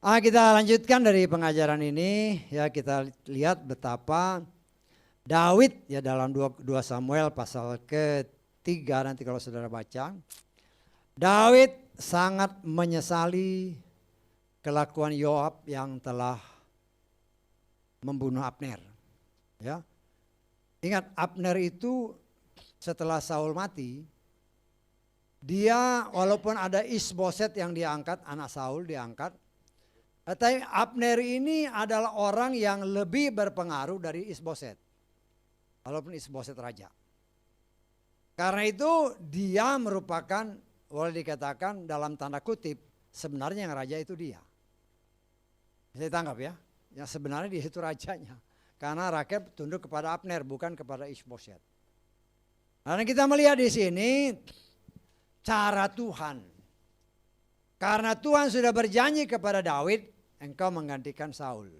Kita lanjutkan dari pengajaran ini ya, kita lihat betapa Daud ya dalam 2 Samuel pasal ke-3 nanti kalau saudara baca. Daud sangat menyesali kelakuan Yoab yang telah membunuh Abner. Ya. Ingat, Abner itu setelah Saul mati, dia walaupun ada Isboset yang diangkat, anak Saul diangkat, tetapi Abner ini adalah orang yang lebih berpengaruh dari Isboset. Walaupun Isboset raja. Karena itu dia merupakan, boleh dikatakan dalam tanda kutip, sebenarnya yang raja itu dia. Bisa ditangkap ya. Yang sebenarnya dia itu rajanya. Karena rakyat tunduk kepada Abner, bukan kepada Isboset. Karena kita melihat di sini cara Tuhan. Karena Tuhan sudah berjanji kepada Daud, engkau menggantikan Saul.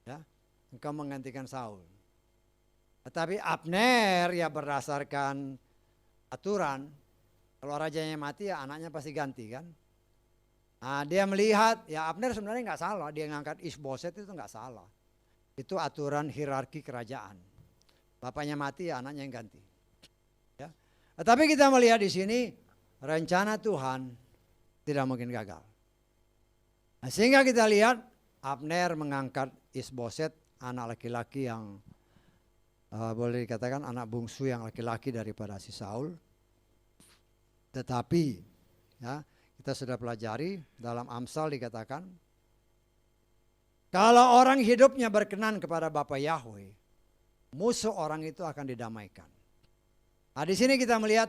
Ya, engkau menggantikan Saul. Tetapi Abner ya berdasarkan aturan, kalau rajanya mati ya anaknya pasti ganti kan. Nah, dia melihat ya Abner sebenarnya nggak salah, dia ngangkat Isboset itu nggak salah. Itu aturan hierarki kerajaan. Bapaknya mati ya anaknya yang ganti. Ya. Tetapi kita melihat di sini rencana Tuhan tidak mungkin gagal. Nah, sehingga kita lihat Abner mengangkat Isboset, anak laki-laki yang boleh dikatakan anak bungsu yang laki-laki daripada si Saul. Tetapi ya, kita sudah pelajari dalam Amsal dikatakan, kalau orang hidupnya berkenan kepada Bapa Yahweh, musuh orang itu akan didamaikan. Nah, di sini kita melihat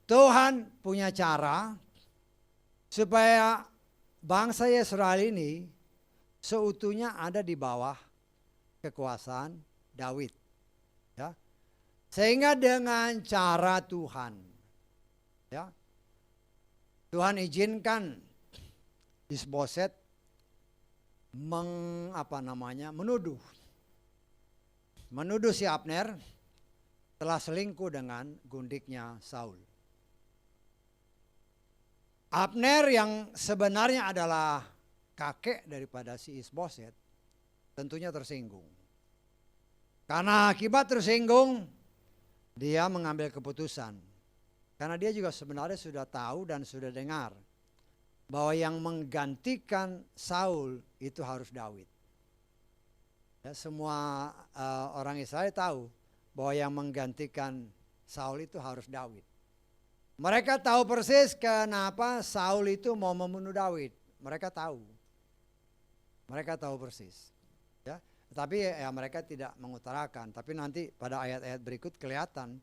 Tuhan punya cara supaya bangsa Israel ini seutuhnya ada di bawah kekuasaan Daud. Ya. Sehingga dengan cara Tuhan, ya, Tuhan izinkan Isboset menuduh si Abner telah selingkuh dengan gundiknya Saul. Abner yang sebenarnya adalah kakek daripada si Isboset tentunya tersinggung. Karena akibat tersinggung, dia mengambil keputusan. Karena dia juga sebenarnya sudah tahu dan sudah dengar bahwa yang menggantikan Saul itu harus Daud. Ya, semua orang Israel tahu bahwa yang menggantikan Saul itu harus Daud. Mereka tahu persis kenapa Saul itu mau membunuh Daud. Mereka tahu. Mereka tahu persis. Ya. Tapi ya mereka tidak mengutarakan. Tapi nanti pada ayat-ayat berikut kelihatan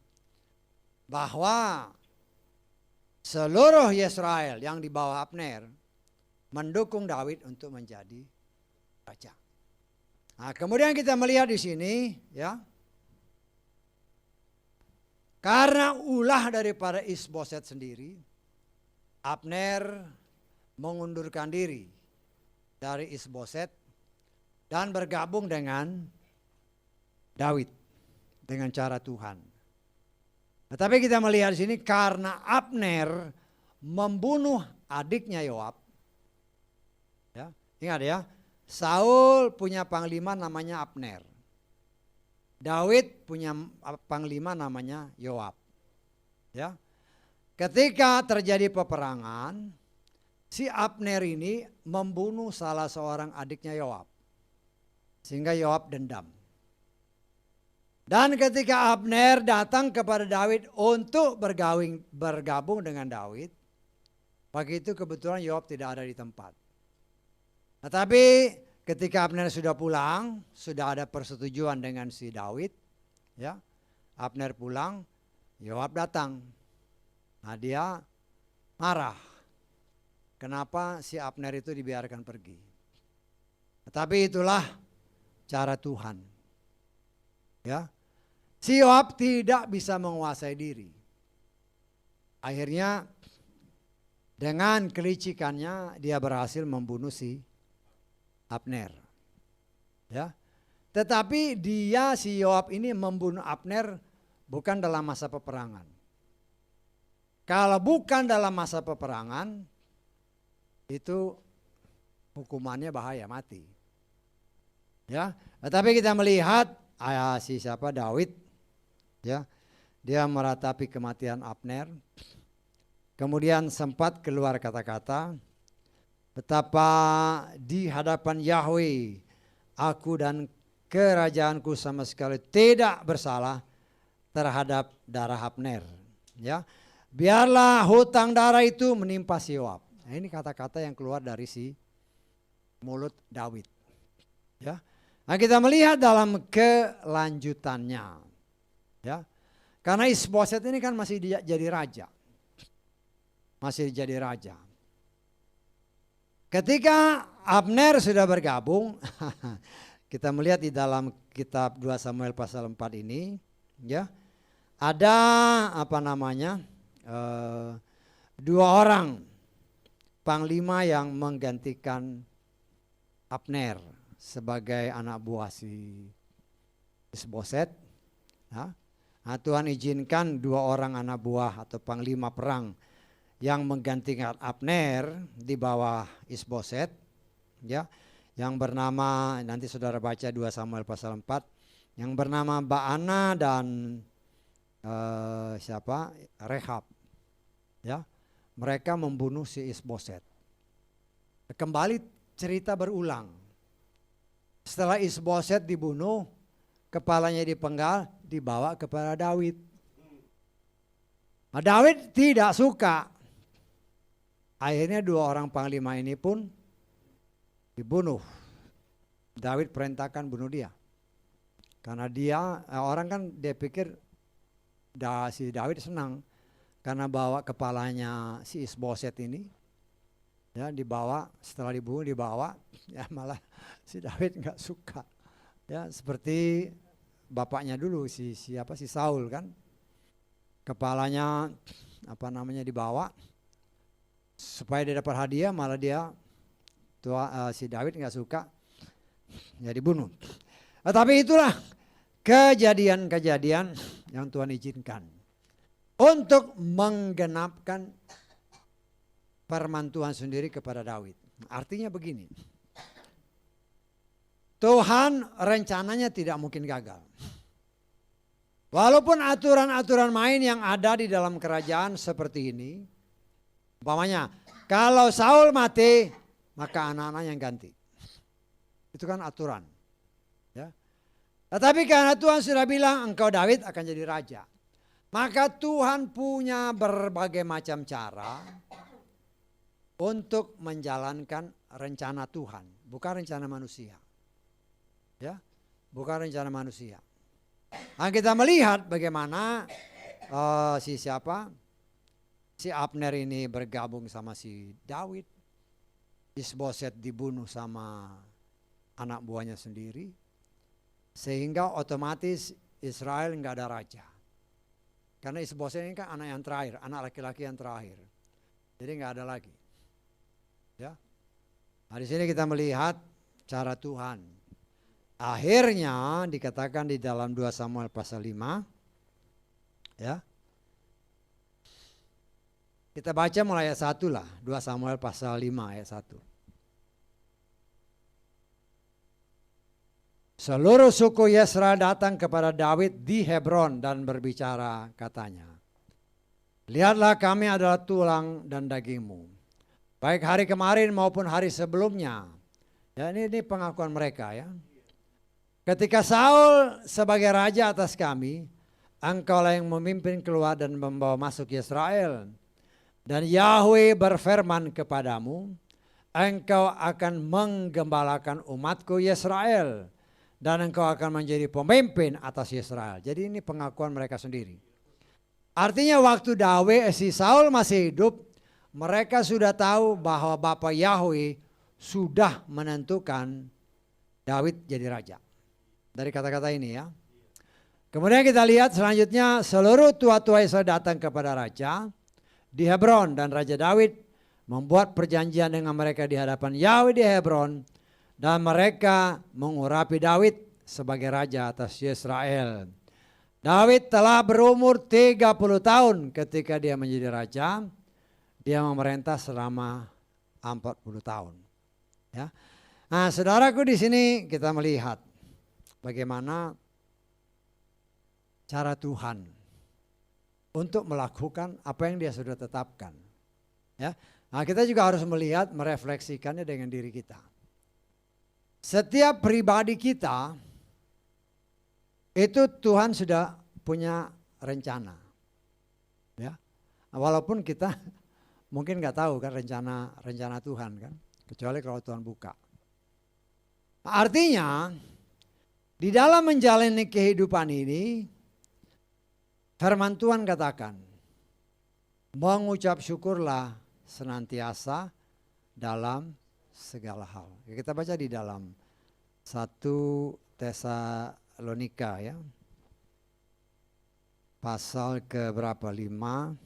bahwa seluruh Israel yang di bawah Abner mendukung Daud untuk menjadi raja. Nah, kemudian kita melihat di sini ya, karena ulah daripada Isboset sendiri, Abner mengundurkan diri dari Isboset dan bergabung dengan Daud dengan cara Tuhan. Nah, tapi kita melihat di sini karena Abner membunuh adiknya Yoab. Ya, ingat ya, Saul punya panglima namanya Abner. Daud punya panglima namanya Yoab. Ya. Ketika terjadi peperangan, si Abner ini membunuh salah seorang adiknya Yoab. Sehingga Yoab dendam. Dan ketika Abner datang kepada Daud untuk bergabung dengan Daud, pagi itu kebetulan Yoab tidak ada di tempat. Tetapi ketika Abner sudah pulang, sudah ada persetujuan dengan si Daud, ya, Abner pulang, Yoab datang. Nah, dia marah. Kenapa si Abner itu dibiarkan pergi? Tetapi itulah cara Tuhan. Ya. Si Yoab tidak bisa menguasai diri. Akhirnya dengan kelicikannya dia berhasil membunuh si Abner. Ya. Tetapi dia si Yoab ini membunuh Abner bukan dalam masa peperangan. Kalau bukan dalam masa peperangan, itu hukumannya bahaya, mati. Ya, tetapi kita melihat siapa Daud, ya, dia meratapi kematian Abner. Kemudian sempat keluar kata-kata, betapa di hadapan Yahweh aku dan kerajaanku sama sekali tidak bersalah terhadap darah Abner. Ya, biarlah hutang darah itu menimpa si Yoab. Nah, ini kata-kata yang keluar dari si mulut Daud. Ya, nah kita melihat dalam kelanjutannya. Ya, karena Isboset ini kan masih jadi raja. Masih jadi raja. Ketika Abner sudah bergabung, kita melihat di dalam kitab 2 Samuel pasal 4 ini, ya, ada dua orang panglima yang menggantikan Abner sebagai anak buah si Isboset. Nah, Tuhan izinkan dua orang anak buah atau panglima perang yang menggantikan Abner di bawah Isboset, ya, yang bernama, nanti saudara baca 2 Samuel pasal 4, yang bernama Baana dan Rehab, ya, mereka membunuh si Isboset. Kembali cerita berulang. Setelah Isboset dibunuh, kepalanya dipenggal, dibawa kepada Daud. Nah, Daud tidak suka. Akhirnya dua orang panglima ini pun dibunuh. Daud perintahkan bunuh dia. Karena dia, orang kan dia pikir si Daud senang karena bawa kepalanya si Isboset ini, ya, dibawa, setelah dibunuh dibawa, ya malah si Daud nggak suka. Ya, seperti bapaknya dulu si Saul kan, kepalanya dibawa supaya dia dapat hadiah, malah si Daud nggak suka, ya dibunuh. Tapi itulah kejadian-kejadian yang Tuhan izinkan untuk menggenapkan firman Tuhan sendiri kepada Daud. Artinya begini, Tuhan rencananya tidak mungkin gagal. Walaupun aturan-aturan main yang ada di dalam kerajaan seperti ini, umpamanya, kalau Saul mati, maka anak-anak yang ganti. Itu kan aturan. Ya. Tetapi karena Tuhan sudah bilang engkau Daud akan jadi raja, maka Tuhan punya berbagai macam cara untuk menjalankan rencana Tuhan, bukan rencana manusia. Ya, bukan rencana manusia. Nah, kita melihat bagaimana si Abner ini bergabung sama si Daud. Isboset dibunuh sama anak buahnya sendiri, sehingga otomatis Israel nggak ada raja. Karena Isboset ini kan anak yang terakhir, anak laki-laki yang terakhir, jadi nggak ada lagi. Ya, nah di sini kita melihat cara Tuhan. Akhirnya dikatakan di dalam 2 Samuel pasal 5, ya. Kita baca mulai ayat 1 lah, 2 Samuel pasal 5 ayat 1. Seluruh suku Yesrael datang kepada Daud di Hebron dan berbicara, katanya, lihatlah kami adalah tulang dan dagingmu, baik hari kemarin maupun hari sebelumnya. Ya, ini pengakuan mereka, ya. Ketika Saul sebagai raja atas kami, engkaulah yang memimpin keluar dan membawa masuk Yesrael. Dan Yahweh berfirman kepadamu, engkau akan menggembalakan umatku Yesrael, dan engkau akan menjadi pemimpin atas Yesrael. Jadi ini pengakuan mereka sendiri. Artinya waktu si Saul masih hidup, mereka sudah tahu bahwa Bapa Yahweh sudah menentukan Daud jadi raja. Dari kata-kata ini, ya. Kemudian kita lihat selanjutnya, seluruh tua-tua Israel datang kepada raja di Hebron, dan Raja Daud membuat perjanjian dengan mereka di hadapan Yahweh di Hebron, dan mereka mengurapi Daud sebagai raja atas Yesrael. Daud telah berumur 30 tahun ketika dia menjadi raja. Dia memerintah selama 40 tahun. Ya. Nah, saudaraku, di sini kita melihat bagaimana cara Tuhan untuk melakukan apa yang Dia sudah tetapkan. Ya. Nah, kita juga harus melihat, merefleksikannya dengan diri kita. Setiap pribadi kita itu Tuhan sudah punya rencana. Ya. Walaupun kita mungkin nggak tahu kan rencana Tuhan kan, kecuali kalau Tuhan buka. Artinya di dalam menjalani kehidupan ini, firman Tuhan katakan, mengucap syukurlah senantiasa dalam segala hal. Kita baca di dalam 1 Tesalonika ya. Pasal ke berapa? 5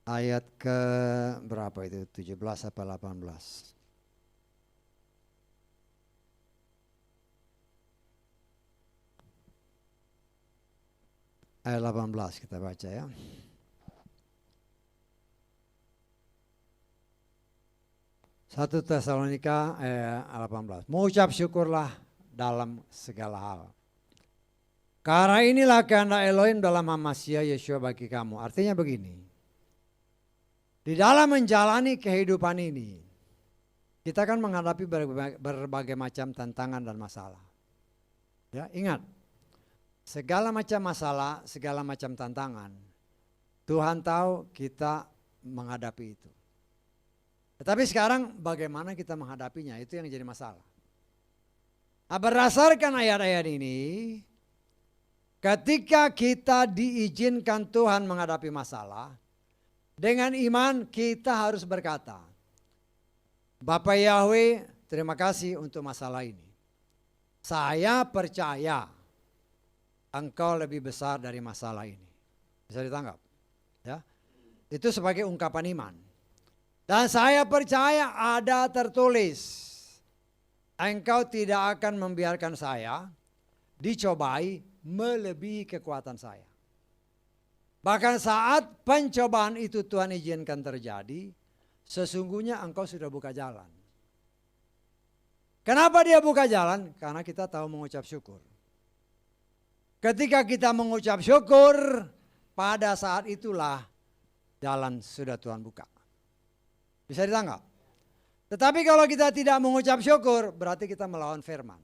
ayat ke berapa itu? 17 apa 18? Ayat 18 kita baca ya. Satu Tesalonika ayat 18. Mengucap syukurlah dalam segala hal. Karena inilah kehendak Elohim dalam Masya Yeshua bagi kamu. Artinya begini. Di dalam menjalani kehidupan ini, kita kan menghadapi berbagai macam tantangan dan masalah. Ya, ingat. Segala macam masalah, segala macam tantangan, Tuhan tahu kita menghadapi itu. Tetapi sekarang bagaimana kita menghadapinya, itu yang jadi masalah. Nah, berdasarkan ayat-ayat ini, ketika kita diizinkan Tuhan menghadapi masalah, dengan iman kita harus berkata, Bapak Yahweh, terima kasih untuk masalah ini. Saya percaya Engkau lebih besar dari masalah ini. Bisa ditangkap? Ya. Itu sebagai ungkapan iman. Dan saya percaya ada tertulis, Engkau tidak akan membiarkan saya dicobai melebihi kekuatan saya. Bahkan saat pencobaan itu Tuhan izinkan terjadi, sesungguhnya Engkau sudah buka jalan. Kenapa Dia buka jalan? Karena kita tahu mengucap syukur. Ketika kita mengucap syukur, pada saat itulah jalan sudah Tuhan buka. Bisa ditangkap? Tetapi kalau kita tidak mengucap syukur, berarti kita melawan firman.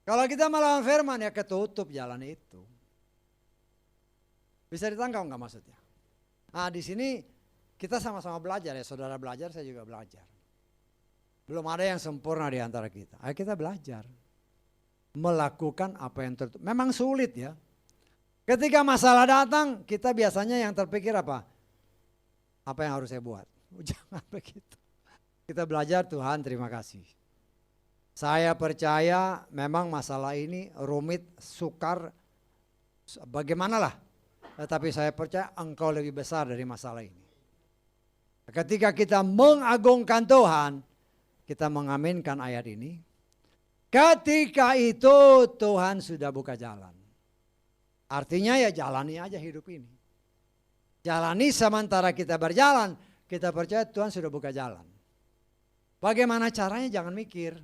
Kalau kita melawan firman, ya ketutup jalan itu. Bisa ditangkap enggak maksudnya? Nah, di sini kita sama-sama belajar ya, saudara belajar, saya juga belajar. Belum ada yang sempurna di antara kita. Ayo kita belajar. Melakukan apa yang memang sulit ya. Ketika masalah datang, kita biasanya yang terpikir apa? Apa yang harus saya buat? Jangan begitu. Kita belajar, Tuhan terima kasih. Saya percaya memang masalah ini rumit, sukar, bagaimanalah. Tetapi saya percaya Engkau lebih besar dari masalah ini. Ketika kita mengagungkan Tuhan, kita mengaminkan ayat ini. Ketika itu Tuhan sudah buka jalan. Artinya ya jalani aja hidup ini. Jalani sementara kita berjalan, kita percaya Tuhan sudah buka jalan. Bagaimana caranya jangan mikir.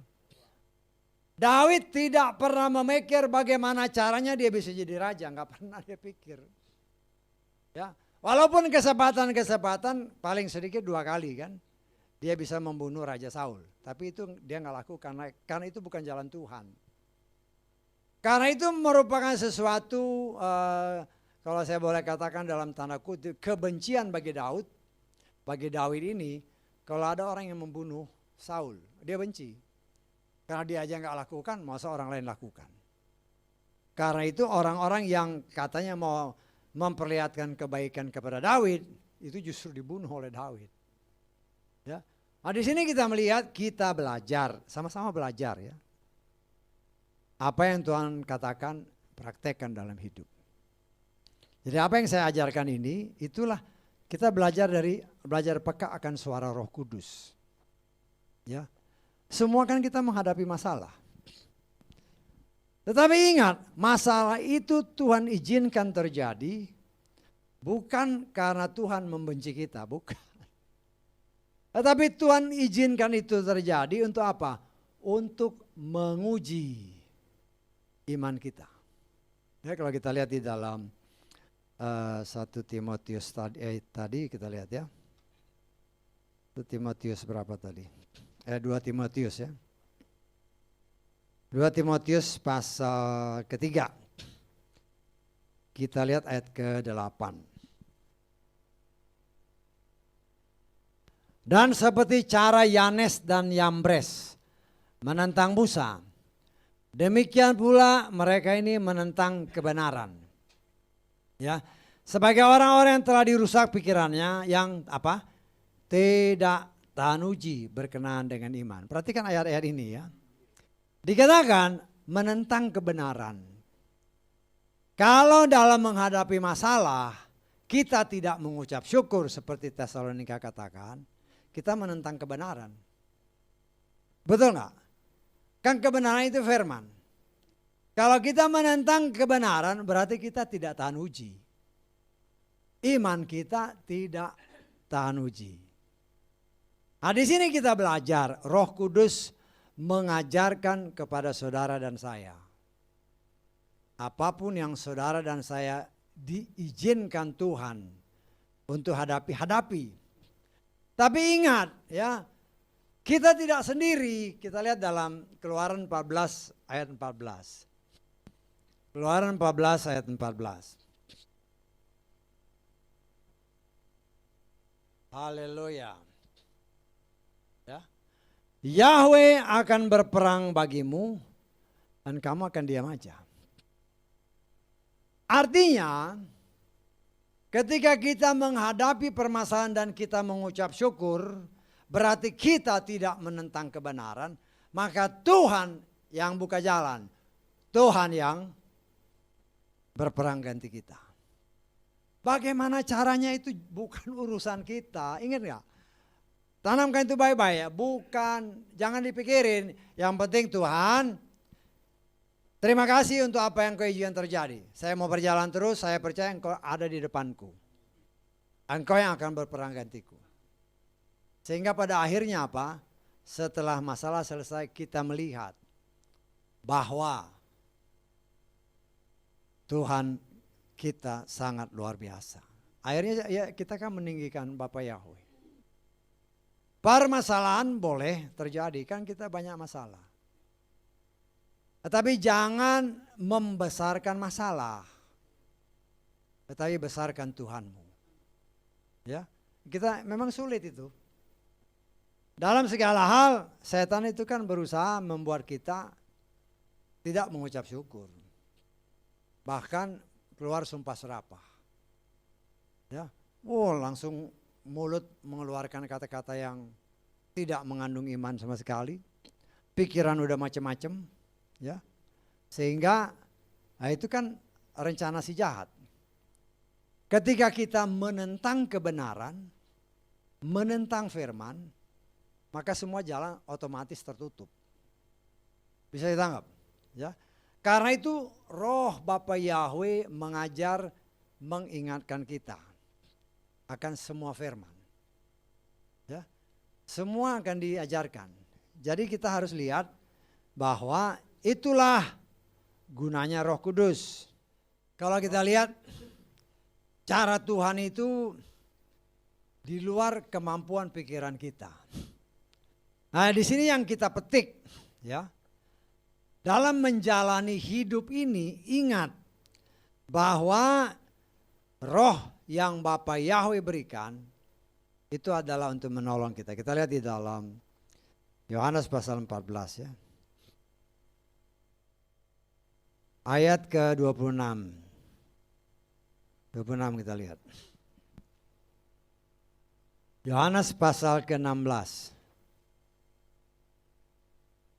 Daud tidak pernah memikir bagaimana caranya dia bisa jadi raja, nggak pernah dia pikir. Ya, walaupun kesempatan paling sedikit 2 kali kan. Dia bisa membunuh Raja Saul. Tapi itu dia nggak lakukan karena itu bukan jalan Tuhan. Karena itu merupakan sesuatu kalau saya boleh katakan dalam tanda kutip kebencian bagi Daud. Bagi Daud ini kalau ada orang yang membunuh Saul, dia benci. Karena dia aja nggak lakukan, masa orang lain lakukan. Karena itu orang-orang yang katanya mau memperlihatkan kebaikan kepada Daud itu justru dibunuh oleh Daud. Ya. Nah, di sini kita melihat kita belajar, sama-sama belajar ya. Apa yang Tuhan katakan, praktekkan dalam hidup. Jadi apa yang saya ajarkan ini, itulah kita belajar peka akan suara Roh Kudus. Ya. Semua kan kita menghadapi masalah. Tetapi ingat, masalah itu Tuhan izinkan terjadi bukan karena Tuhan membenci kita, bukan. Tetapi Tuhan izinkan itu terjadi untuk apa? Untuk menguji iman kita. Ya, kalau kita lihat di dalam 1 Timotius tadi kita lihat ya. 1 Timotius berapa tadi? 2 Timotius ya. 2 Timotius pasal ketiga. Kita lihat ayat ke-8. Dan seperti cara Yanes dan Yambres menentang Musa, demikian pula mereka ini menentang kebenaran. Ya, sebagai orang-orang yang telah dirusak pikirannya, yang apa? Tidak tahan uji berkenaan dengan iman. Perhatikan ayat-ayat ini ya. Dikatakan menentang kebenaran. Kalau dalam menghadapi masalah kita tidak mengucap syukur seperti Tesalonika katakan, kita menentang kebenaran. Betul nggak? Kan kebenaran itu firman. Kalau kita menentang kebenaran berarti kita tidak tahan uji. Iman kita tidak tahan uji. Nah, di sini kita belajar Roh Kudus mengajarkan kepada saudara dan saya. Apapun yang saudara dan saya diizinkan Tuhan untuk hadapi. Tapi ingat ya, kita tidak sendiri. Kita lihat dalam Keluaran 14 ayat 14. Keluaran 14 ayat 14. Haleluya. Ya. Yahweh akan berperang bagimu dan kamu akan diam aja. Artinya ketika kita menghadapi permasalahan dan kita mengucap syukur, berarti kita tidak menentang kebenaran, maka Tuhan yang buka jalan, Tuhan yang berperang ganti kita. Bagaimana caranya itu bukan urusan kita, ingat gak? Tanamkan itu baik-baik ya, bukan, jangan dipikirin, yang penting Tuhan, terima kasih untuk apa yang kau izinkan terjadi. Saya mau berjalan terus, saya percaya engkau ada di depanku. Engkau yang akan berperang gantiku. Sehingga pada akhirnya apa? Setelah masalah selesai kita melihat bahwa Tuhan kita sangat luar biasa. Akhirnya ya kita kan meninggikan Bapa Yahweh. Permasalahan boleh terjadi, kan kita banyak masalah. Tetapi jangan membesarkan masalah. Tetapi besarkan Tuhanmu. Ya, kita memang sulit itu. Dalam segala hal, setan itu kan berusaha membuat kita tidak mengucap syukur. Bahkan keluar sumpah serapah. Ya, langsung mulut mengeluarkan kata-kata yang tidak mengandung iman sama sekali. Pikiran udah macam-macam. Ya, sehingga itu kan rencana si jahat. Ketika kita menentang kebenaran, menentang firman, maka semua jalan otomatis tertutup. Bisa ditangkap? Ya, karena itu Roh Bapa Yahweh mengajar, mengingatkan kita akan semua firman. Ya, semua akan diajarkan. Jadi kita harus lihat bahwa itulah gunanya Roh Kudus. Kalau kita lihat cara Tuhan itu di luar kemampuan pikiran kita. Nah, di sini yang kita petik ya. Dalam menjalani hidup ini ingat bahwa roh yang Bapa Yahweh berikan itu adalah untuk menolong kita. Kita lihat di dalam Yohanes pasal 14 ya. Ayat ke-26. 26 kita lihat. Yohanes pasal ke-16.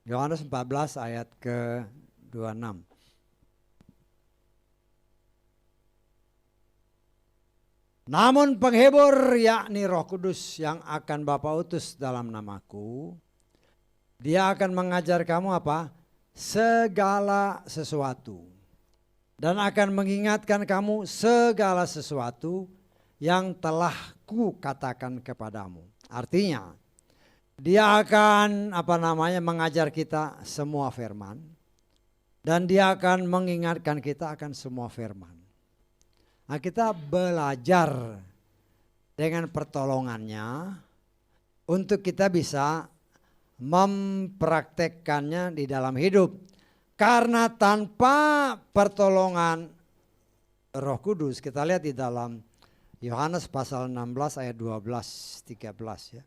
Yohanes 14 ayat ke-26. Namun penghibur yakni Roh Kudus yang akan Bapa utus dalam namaku, dia akan mengajar kamu apa? Segala sesuatu. Dan akan mengingatkan kamu segala sesuatu yang telah ku katakan kepadamu. Artinya Dia akan mengajar kita semua firman. Dan dia akan mengingatkan kita akan semua firman. Nah, kita belajar dengan pertolongannya untuk kita bisa mempraktekkannya di dalam hidup. Karena tanpa pertolongan Roh Kudus, kita lihat di dalam Yohanes pasal 16 ayat 12-13 ya.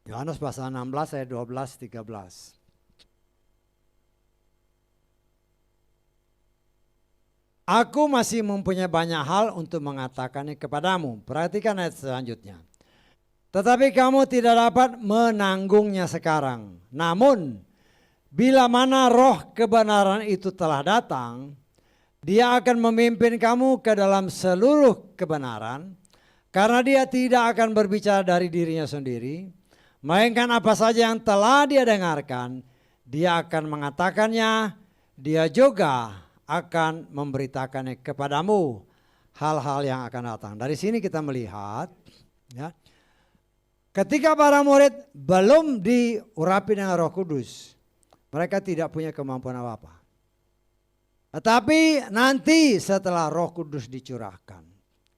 Yohanes pasal 16 ayat 12-13. Aku masih mempunyai banyak hal untuk mengatakannya kepadamu. Perhatikan ayat selanjutnya. Tetapi kamu tidak dapat menanggungnya sekarang. Namun, bila mana roh kebenaran itu telah datang, dia akan memimpin kamu ke dalam seluruh kebenaran. Karena dia tidak akan berbicara dari dirinya sendiri, melainkan apa saja yang telah dia dengarkan, dia akan mengatakannya, dia juga akan memberitakannya kepadamu hal-hal yang akan datang. Dari sini kita melihat ya, ketika para murid belum diurapi dengan Roh Kudus, mereka tidak punya kemampuan apa-apa. Tetapi nanti setelah Roh Kudus dicurahkan,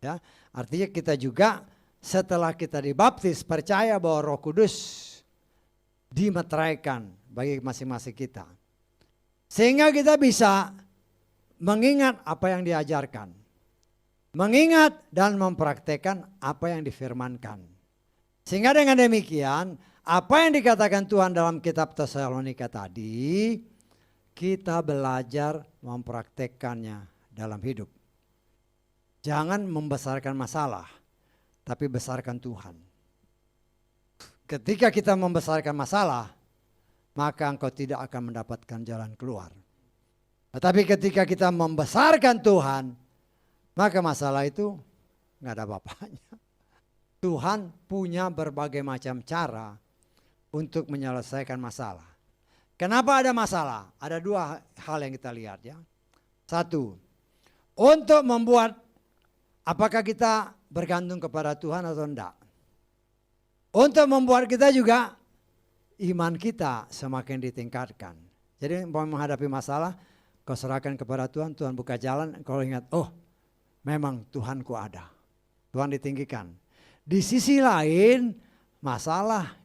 ya, artinya kita juga setelah kita dibaptis percaya bahwa Roh Kudus dimeteraikan bagi masing-masing kita, sehingga kita bisa mengingat apa yang diajarkan, mengingat dan mempraktekkan apa yang difirmankan. Sehingga dengan demikian, apa yang dikatakan Tuhan dalam kitab Tesalonika tadi, kita belajar mempraktekkannya dalam hidup. Jangan membesarkan masalah, tapi besarkan Tuhan. Ketika kita membesarkan masalah, maka engkau tidak akan mendapatkan jalan keluar. Tetapi ketika kita membesarkan Tuhan, maka masalah itu nggak ada apa-apanya. Tuhan punya berbagai macam cara untuk menyelesaikan masalah. Kenapa ada masalah? Ada dua hal yang kita lihat ya. Satu, untuk membuat apakah kita bergantung kepada Tuhan atau enggak. Untuk membuat kita juga iman kita semakin ditingkatkan. Jadi mau menghadapi masalah, kau serahkan kepada Tuhan, Tuhan buka jalan, kau ingat, oh memang Tuhanku ada. Tuhan ditinggikan. Di sisi lain, masalah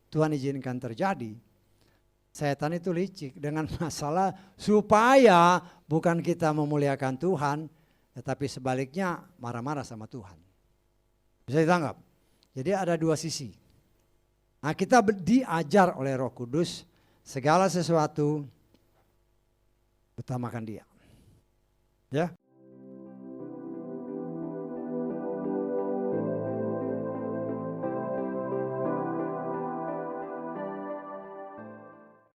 Tuhan izinkan terjadi. Setan itu licik dengan masalah supaya bukan kita memuliakan Tuhan, tetapi sebaliknya marah-marah sama Tuhan. Bisa ditangkap? Jadi ada dua sisi. Nah, kita diajar oleh Roh Kudus segala sesuatu utamakan dia. Ya.